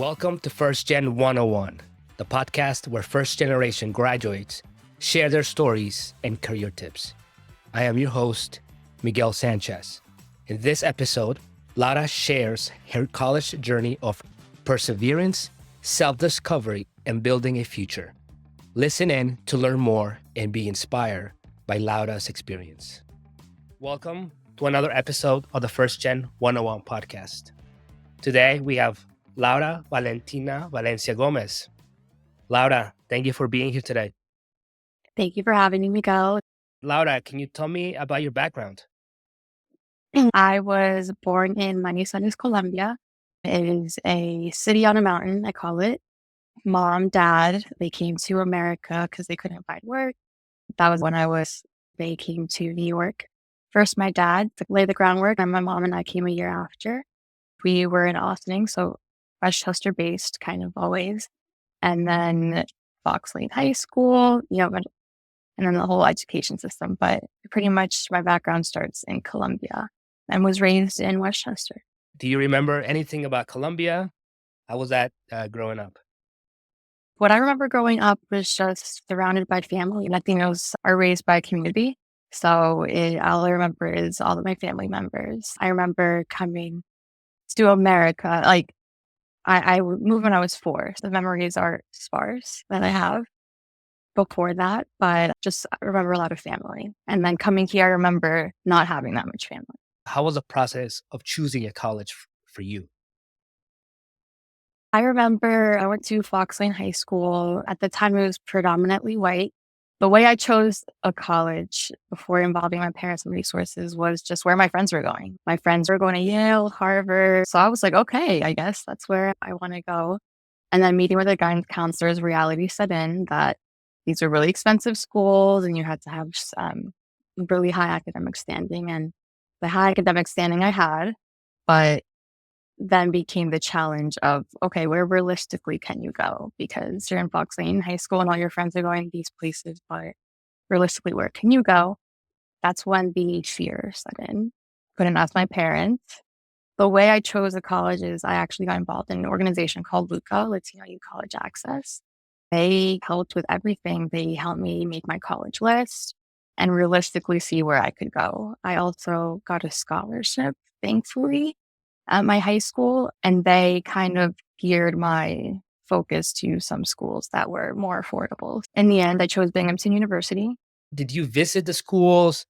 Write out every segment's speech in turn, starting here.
Welcome to First Gen 101, the podcast where first generation graduates share their stories and career tips. I am your host, Miguel Sanchez. In this episode, Laura shares her college journey of perseverance, self-discovery, and building a future. Listen in to learn more and be inspired by Laura's experience. Welcome to another episode of the First Gen 101 podcast. Today, we have Laura Valencia Gomez. Laura, thank you for being here today. Thank you for having me, Miguel. Laura, can you tell me about your background? I was born in Manizales, Colombia. It is a city on a mountain, I call it. Mom, dad, they came to America because they couldn't find work. That was when they came to New York. First, my dad to lay the groundwork, and my mom and I came a year after. We were in Austin, so Westchester based kind of always. And then Fox Lane High School, and then the whole education system. But pretty much my background starts in Colombia and was raised in Westchester. Do you remember anything about Colombia? How was that growing up? What I remember growing up was just surrounded by family. Latinos are raised by community. So all I remember is all of my family members. I remember coming to America. I moved when I was 4. So the memories are sparse that I have before that, but I remember a lot of family. And then coming here, I remember not having that much family. How was the process of choosing a college for you? I remember I went to Fox Lane High School. At the time, it was predominantly white. The way I chose a college before involving my parents and resources was just where my friends were going. My friends were going to Yale, Harvard. So I was like, okay, I guess that's where I want to go. And then meeting with the guidance counselors, reality set in that these were really expensive schools and you had to have really high academic standing. And the high academic standing I had, but then became the challenge of, okay, where realistically can you go? Because you're in Fox Lane High School and all your friends are going to these places, but realistically, where can you go? That's when the fear set in. Couldn't ask my parents. The way I chose a college is I actually got involved in an organization called LUCA, Latino U College Access. They helped with everything. They helped me make my college list and realistically see where I could go. I also got a scholarship, thankfully, at my high school, and they kind of geared my focus to some schools that were more affordable. In the end, I chose Binghamton University. Did you visit the schools?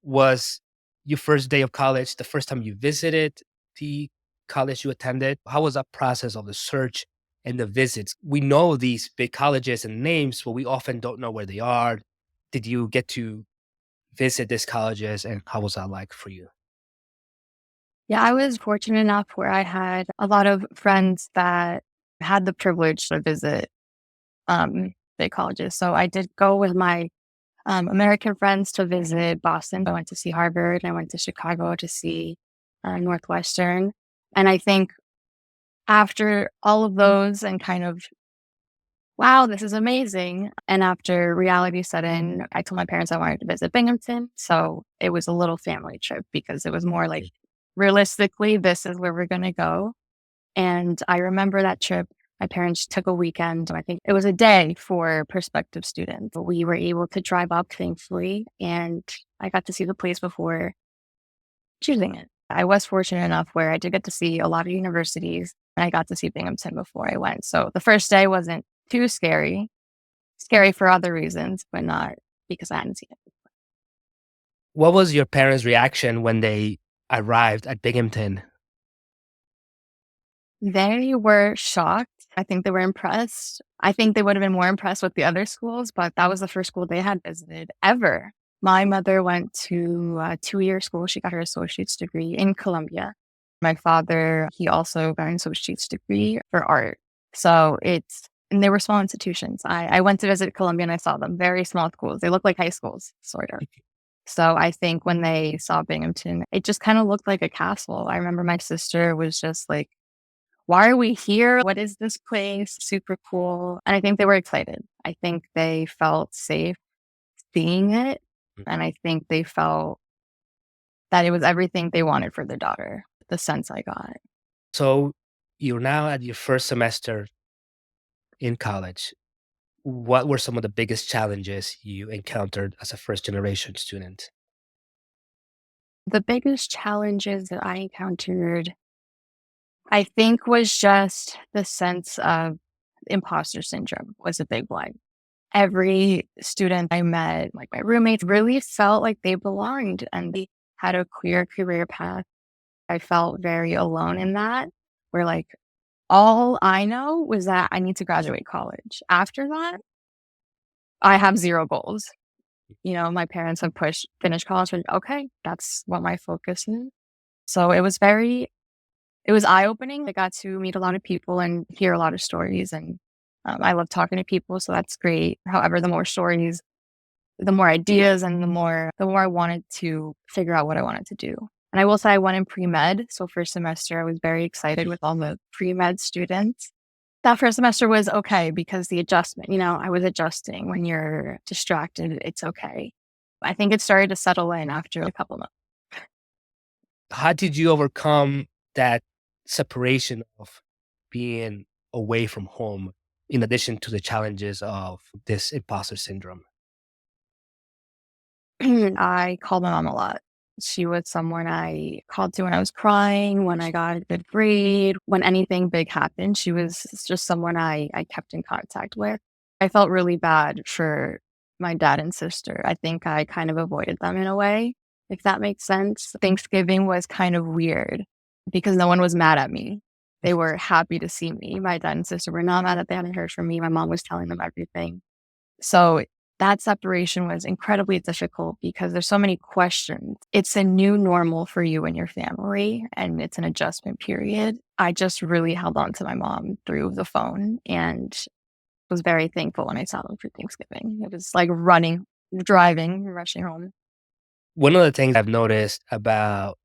Was your first day of college the first time you visited the college you attended? How was that process of the search and the visits? We know these big colleges and names, but we often don't know where they are. Did you get to visit these colleges, and how was that like for you? Yeah, I was fortunate enough where I had a lot of friends that had the privilege to visit big colleges. So I did go with my American friends to visit Boston. I went to see Harvard. I went to Chicago to see Northwestern. And I think after all of those and kind of, wow, this is amazing. And after reality set in, I told my parents I wanted to visit Binghamton. So it was a little family trip because it was more like, realistically, this is where we're going to go. And I remember that trip. My parents took a weekend. I think it was a day for prospective students. We were able to drive up, thankfully, and I got to see the place before choosing it. I was fortunate enough where I did get to see a lot of universities, and I got to see Binghamton before I went. So the first day wasn't too scary. Scary for other reasons, but not because I hadn't seen it before. What was your parents' reaction when they arrived at Binghamton? They were shocked. I think they were impressed. I think they would have been more impressed with the other schools, but that was the first school they had visited ever. My mother went to a 2-year school. She got her associate's degree in Colombia. My father, he also got an associate's degree for art. So and they were small institutions. I went to visit Colombia and I saw them, very small schools. They look like high schools, sort of. So I think when they saw Binghamton, it just kind of looked like a castle. I remember my sister was just like, why are we here? What is this place? Super cool. And I think they were excited. I think they felt safe seeing it. And I think they felt that it was everything they wanted for their daughter, the sense I got. So You're now at your first semester in college. What were some of the biggest challenges you encountered as a first generation student? The biggest challenges that I encountered, I think, was just the sense of imposter syndrome was a big one. Every student I met, like my roommates, really felt like they belonged and they had a clear career path. I felt very alone in that, where like all I know was that I need to graduate college. After that, I have zero goals. My parents have pushed finish college and okay, that's what my focus is. So it was eye opening. I got to meet a lot of people and hear a lot of stories and I love talking to people. So that's great. However, the more stories, the more ideas and the more I wanted to figure out what I wanted to do. And I will say I went in pre-med. So first semester, I was very excited with all the pre-med students. That first semester was okay because the adjustment, I was adjusting. When you're distracted, it's okay. I think it started to settle in after a couple months. How did you overcome that separation of being away from home in addition to the challenges of this imposter syndrome? I called my mom a lot. She was someone I called to when I was crying, when I got a good grade, when anything big happened. She was just someone I kept in contact with. I felt really bad for my dad and sister. I think I kind of avoided them in a way, if that makes sense. Thanksgiving was kind of weird because no one was mad at me. They were happy to see me. My dad and sister were not mad that they hadn't heard from me. My mom was telling them everything. So that separation was incredibly difficult because there's so many questions. It's a new normal for you and your family, and it's an adjustment period. I just really held on to my mom through the phone and was very thankful when I saw them for Thanksgiving. It was like running, driving, rushing home. One of the things I've noticed about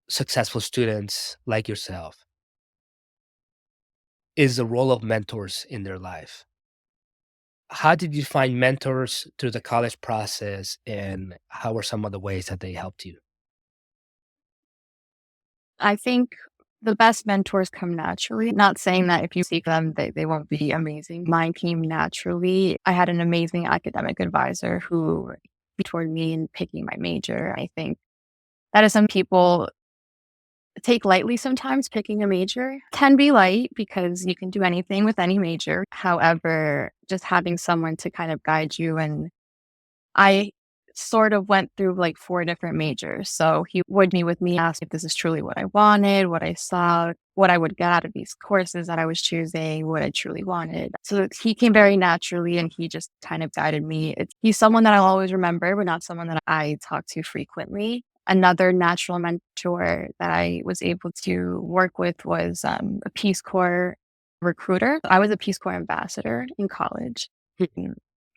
successful students like yourself is the role of mentors in their life. How did you find mentors through the college process, and how were some of the ways that they helped you? I think the best mentors come naturally. Not saying that if you seek them, they won't be amazing. Mine came naturally. I had an amazing academic advisor who mentored me in picking my major. I think that is some people take lightly sometimes. Picking a major can be light because you can do anything with any major. However, just having someone to kind of guide you, and I sort of went through like 4 different majors. So he would meet with me, ask if this is truly what I wanted, what I saw, what I would get out of these courses that I was choosing, what I truly wanted. So he came very naturally and he just kind of guided me. He's someone that I'll always remember, but not someone that I talk to frequently. Another natural mentor that I was able to work with was a Peace Corps recruiter. I was a Peace Corps ambassador in college.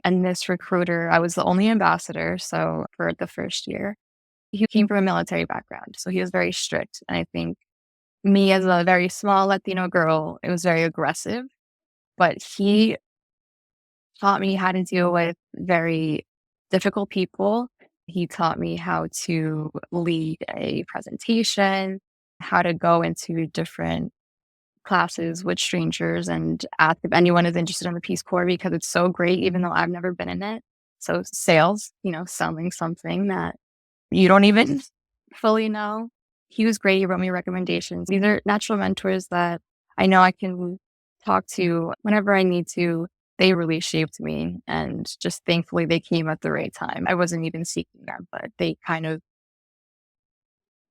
And this recruiter, I was the only ambassador. So for the first year, he came from a military background. So he was very strict. And I think me as a very small Latino girl, it was very aggressive. But he taught me how to deal with very difficult people. He taught me how to lead a presentation, how to go into different classes with strangers and ask if anyone is interested in the Peace Corps because it's so great, even though I've never been in it. So sales, selling something that you don't even fully know. He was great. He wrote me recommendations. These are natural mentors that I know I can talk to whenever I need to. They really shaped me. And just thankfully, they came at the right time. I wasn't even seeking them, but they kind of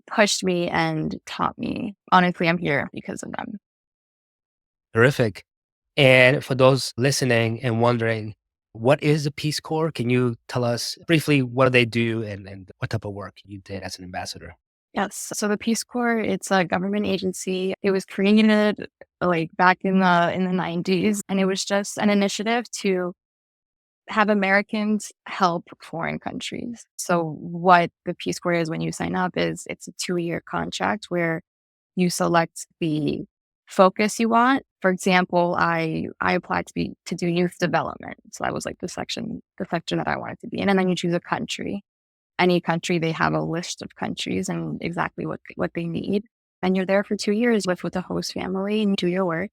pushed me and taught me. Honestly, I'm here because of them. Terrific. And for those listening and wondering, what is the Peace Corps? Can you tell us briefly what do they do, and what type of work you did as an ambassador? Yes. So the Peace Corps, it's a government agency. It was created like back in the 90s, and it was just an initiative to have Americans help foreign countries. So what the Peace Corps is when you sign up is it's a 2-year contract where you select the focus you want. For example, I applied to do youth development. So that was like the section that I wanted to be in. And then you choose a country. Any country, they have a list of countries and exactly what they need. And you're there for 2 years with the host family and do your work.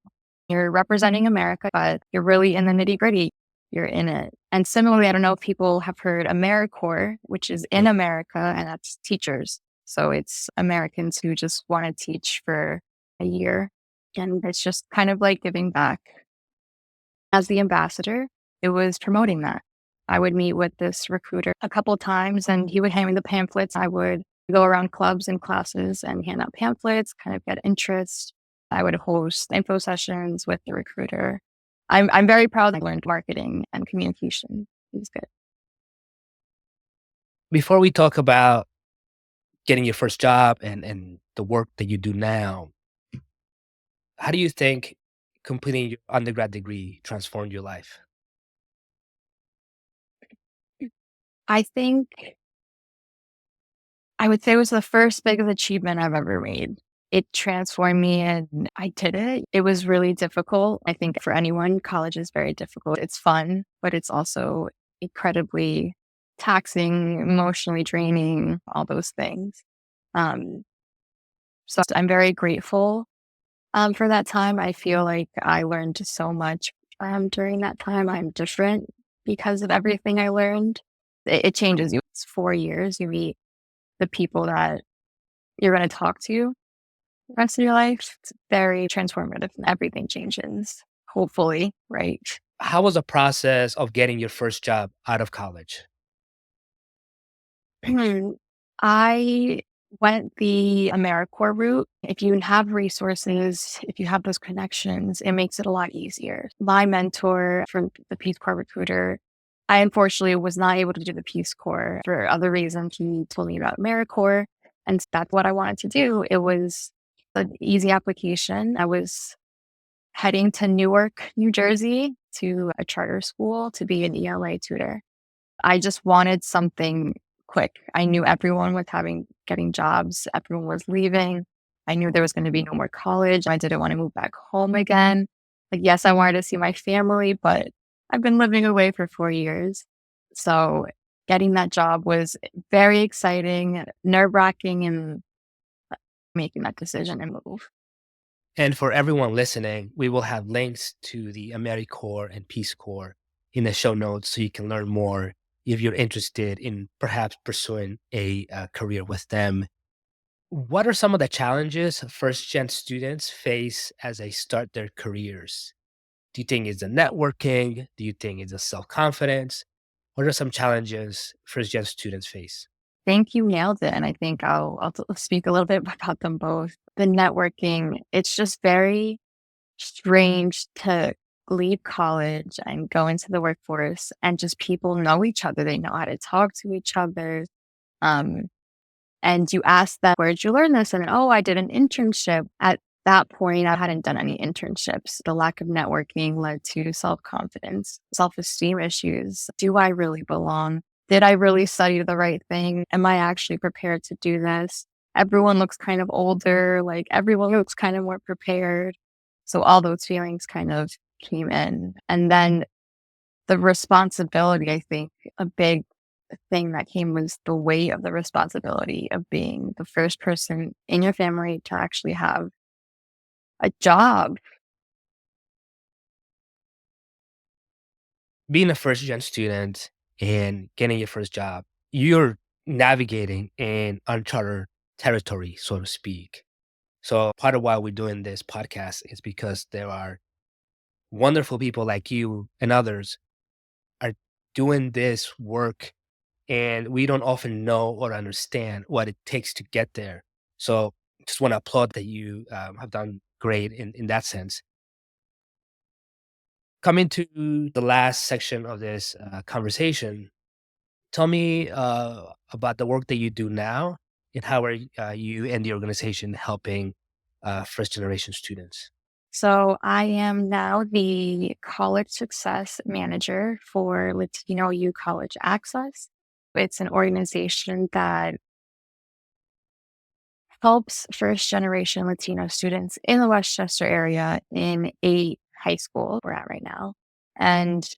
You're representing America, but you're really in the nitty gritty. You're in it. And similarly, I don't know if people have heard AmeriCorps, which is in America, and that's teachers. So it's Americans who just want to teach for a year. And it's just kind of like giving back. As the ambassador, it was promoting that. I would meet with this recruiter a couple of times and he would hand me the pamphlets. I would go around clubs and classes and hand out pamphlets, kind of get interest. I would host info sessions with the recruiter. I'm very proud that I learned marketing and communication. It was good. Before we talk about getting your first job and the work that you do now, how do you think completing your undergrad degree transformed your life? I think I would say it was the first biggest achievement I've ever made. It transformed me and I did it. It was really difficult. I think for anyone, college is very difficult. It's fun, but it's also incredibly taxing, emotionally draining, all those things. Um, so I'm very grateful for that time. I feel like I learned so much during that time. I'm different because of everything I learned. It changes you. It's 4 years. You meet the people that you're going to talk to the rest of your life. It's very transformative and everything changes, hopefully, right? How was the process of getting your first job out of college? I went the AmeriCorps route. If you have resources, if you have those connections, it makes it a lot easier. My mentor from the Peace Corps recruiter, I unfortunately was not able to do the Peace Corps for other reasons. He told me about AmeriCorps, and that's what I wanted to do. It was an easy application. I was heading to Newark, New Jersey to a charter school to be an ELA tutor. I just wanted something quick. I knew everyone was getting jobs. Everyone was leaving. I knew there was going to be no more college. I didn't want to move back home again. Like, yes, I wanted to see my family, but I've been living away for 4 years. So getting that job was very exciting, nerve-wracking, and making that decision and move. And for everyone listening, we will have links to the AmeriCorps and Peace Corps in the show notes so you can learn more if you're interested in perhaps pursuing a career with them. What are some of the challenges first gen students face as they start their careers? Do you think it's the networking? Do you think it's the self confidence? What are some challenges first gen students face? Think you nailed it. And I think I'll speak a little bit about them both. The networking, it's just very strange to leave college and go into the workforce and just people know each other. They know how to talk to each other. Um, and you ask them, where'd you learn this? And oh, I did an internship. At that point, I hadn't done any internships. The lack of networking led to self-confidence, self-esteem issues. Do I really belong? Did I really study the right thing? Am I actually prepared to do this? Everyone looks kind of older, like everyone looks kind of more prepared. So all those feelings kind of came in. And then the responsibility, I think a big thing that came was the weight of the responsibility of being the first person in your family to actually have a job. Being a first gen student and getting your first job, you're navigating in uncharted territory, so to speak. So part of why we're doing this podcast is because there are wonderful people like you and others are doing this work and we don't often know or understand what it takes to get there. So just want to applaud that you have done great in that sense. Coming to the last section of this conversation, tell me about the work that you do now and how are you and the organization helping first generation students? So I am now the college success manager for Latino U College Access. It's an organization that helps first generation Latino students in the Westchester area in 8 high schools we're at right now. And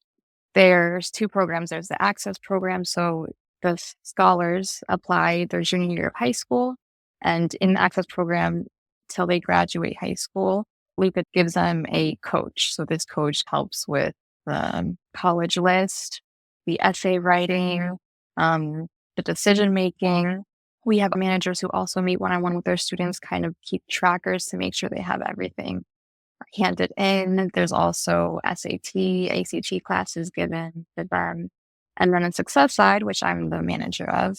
there's 2 programs. There's the Access program. So the scholars apply their junior year of high school. And in the Access program, till they graduate high school. LUCA gives them a coach. So this coach helps with the college list, the essay writing, the decision making. We have managers who also meet one-on-one with their students, kind of keep trackers to make sure they have everything handed in. There's also SAT, ACT classes given to them. And then on success side, which I'm the manager of,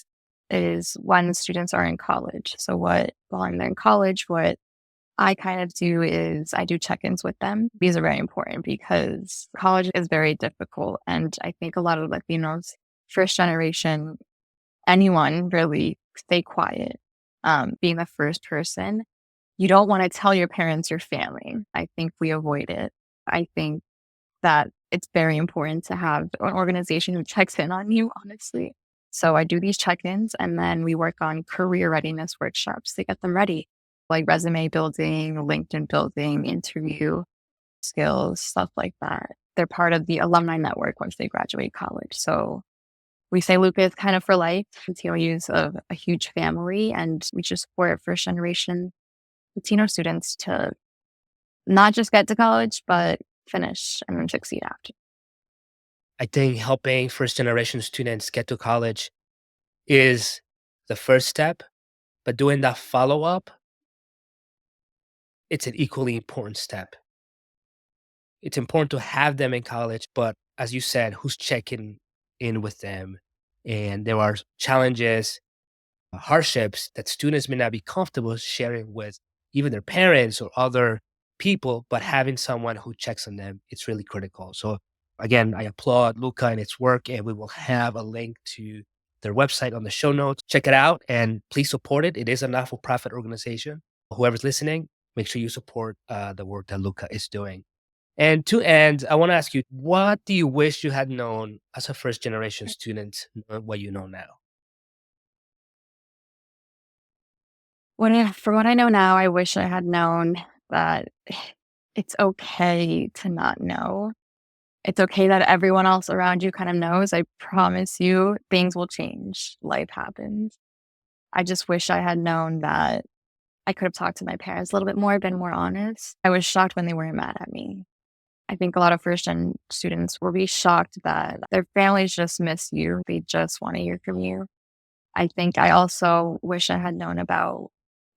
is when students are in college. So while they're in college, what I kind of do is I do check-ins with them. These are very important because college is very difficult. And I think a lot of Latinos, first generation, anyone really, stay quiet. Being the first person, you don't want to tell your parents you're failing. I think we avoid it. I think that it's very important to have an organization who checks in on you, honestly. So I do these check-ins and then we work on career readiness workshops to get them ready, like resume building, LinkedIn building, interview skills, stuff like that. They're part of the alumni network once they graduate college. So we say LUCA is kind of for life. TOU is a huge family, and we just support first generation Latino students to not just get to college, but finish and then succeed after. I think helping first generation students get to college is the first step, but doing that follow up, it's an equally important step. It's important to have them in college, but as you said, who's checking in with them? And there are challenges, hardships that students may not be comfortable sharing with even their parents or other people, but having someone who checks on them, it's really critical. So again, I applaud LUCA and its work, and we will have a link to their website on the show notes. Check it out and please support it. It is a not-for-profit organization. Whoever's listening, make sure you support the work that LUCA is doing. And to end, I want to ask you, what do you wish you had known as a first generation student, what you know now? For what I know now, I wish I had known that it's okay to not know. It's okay that everyone else around you kind of knows. I promise you, things will change. Life happens. I just wish I had known that I could have talked to my parents a little bit more, been more honest. I was shocked when they weren't mad at me. I think a lot of first-gen students will be shocked that their families just miss you. They just want to hear from you. I think I also wish I had known about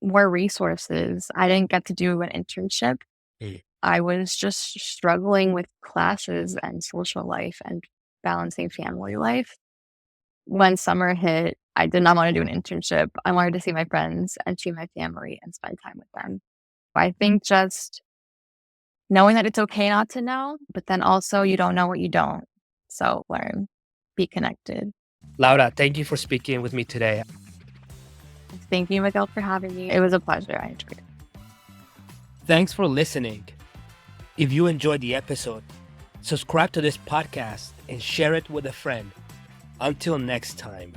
more resources. I didn't get to do an internship. Mm. I was just struggling with classes and social life and balancing family life. When summer hit, I did not want to do an internship. I wanted to see my friends and see my family and spend time with them. I think just knowing that it's okay not to know, but then also you don't know what you don't. So learn, be connected. Laura, thank you for speaking with me today. Thank you, Miguel, for having me. It was a pleasure. I enjoyed it. Thanks for listening. If you enjoyed the episode, subscribe to this podcast and share it with a friend. Until next time.